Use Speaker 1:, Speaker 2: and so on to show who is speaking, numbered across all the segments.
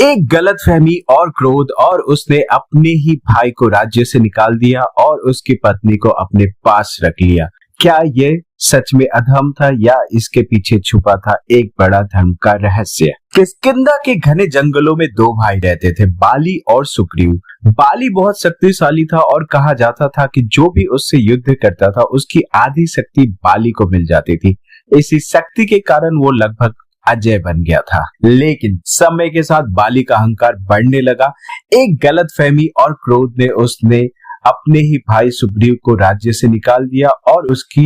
Speaker 1: एक गलतफहमी और क्रोध और उसने अपने ही भाई को राज्य से निकाल दिया और उसकी पत्नी को अपने पास रख लिया। क्या ये सच में अधर्म था या इसके पीछे छुपा था एक बड़ा धर्म का रहस्य? किष्किंधा के घने जंगलों में दो भाई रहते थे, बाली और सुग्रीव। बाली बहुत शक्तिशाली था और कहा जाता था कि जो भी उससे युद्ध करता था उसकी आधी शक्ति बाली को मिल जाती थी। इसी शक्ति के कारण वो लगभग अजय बन गया था। लेकिन समय के साथ बाली का अहंकार बढ़ने लगा। एक गलतफहमी और क्रोध ने उसने अपने ही भाई सुग्रीव को राज्य से निकाल दिया और उसकी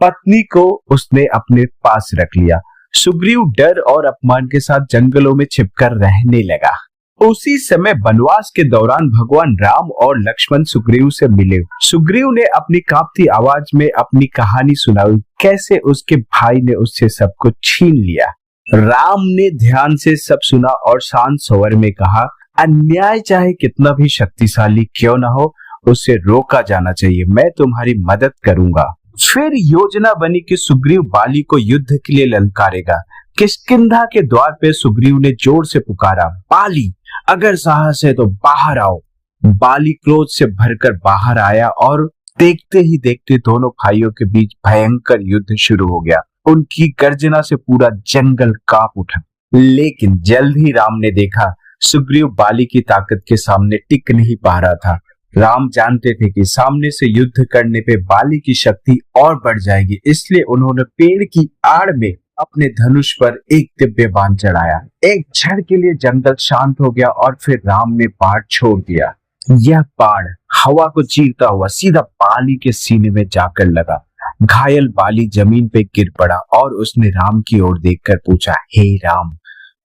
Speaker 1: पत्नी को उसने अपने पास रख लिया। सुग्रीव डर और अपमान के साथ जंगलों में छिपकर रहने लगा। उसी समय वनवास के दौरान भगवान राम और लक्ष्मण सुग्रीव से मिले। सुग्रीव ने अपनी कांपती आवाज में अपनी कहानी सुनाई, कैसे उसके भाई ने उससे सब कुछ छीन लिया। राम ने ध्यान से सब सुना और शांत स्वर में कहा, अन्याय चाहे कितना भी शक्तिशाली क्यों न हो, उसे रोका जाना चाहिए। मैं तुम्हारी मदद करूंगा। फिर योजना बनी कि सुग्रीव बाली को युद्ध के लिए ललकारेगा। किष्किंधा के द्वार पे सुग्रीव ने जोर से पुकारा, बाली, अगर साहस है तो बाहर आओ। बाली क्रोध से भरकर बाहर आया और देखते ही देखते दोनों भाइयों के बीच भयंकर युद्ध शुरू हो गया। उनकी गर्जना से पूरा जंगल कांप उठा। लेकिन जल्द ही राम ने देखा सुग्रीव बाली की ताकत के सामने टिक नहीं पा रहा था। राम जानते थे कि सामने से युद्ध करने पे बाली की शक्ति और बढ़ जाएगी, इसलिए उन्होंने पेड़ की आड़ में अपने धनुष पर एक दिव्य बाण चढ़ाया। एक क्षण के लिए जंगल शांत हो गया और फिर राम ने बाण छोड़ दिया। यह बाण हवा को चीरता हुआ सीधा बाली के सीने में जाकर लगा। घायल बाली जमीन पे गिर पड़ा और उसने राम की ओर देखकर पूछा, हे राम,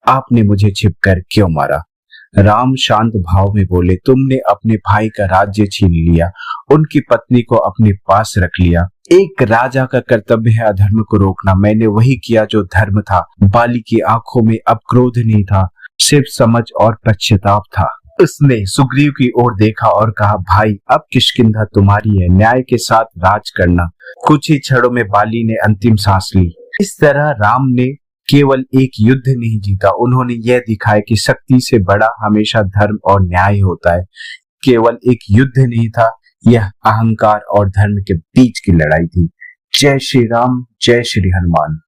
Speaker 1: आपने मुझे छिपकर क्यों मारा? राम शांत भाव में बोले, तुमने अपने भाई का राज्य छीन लिया, उनकी पत्नी को अपने पास रख लिया। एक राजा का कर्तव्य है अधर्म को रोकना। मैंने वही किया जो धर्म था। बाली की आंखों में अब क्रोध नहीं था, सिर्फ समझ और पश्चाताप था। उसने सुग्रीव की ओर देखा और कहा, भाई, अब किष्किंधा तुम्हारी है, न्याय के साथ राज करना। कुछ ही क्षणों में बाली ने अंतिम सांस ली। इस तरह राम ने केवल एक युद्ध नहीं जीता, उन्होंने यह दिखाया कि शक्ति से बड़ा हमेशा धर्म और न्याय होता है। केवल एक युद्ध नहीं था, यह अहंकार और धर्म के बीच की लड़ाई थी। जय श्री राम, जय श्री हनुमान।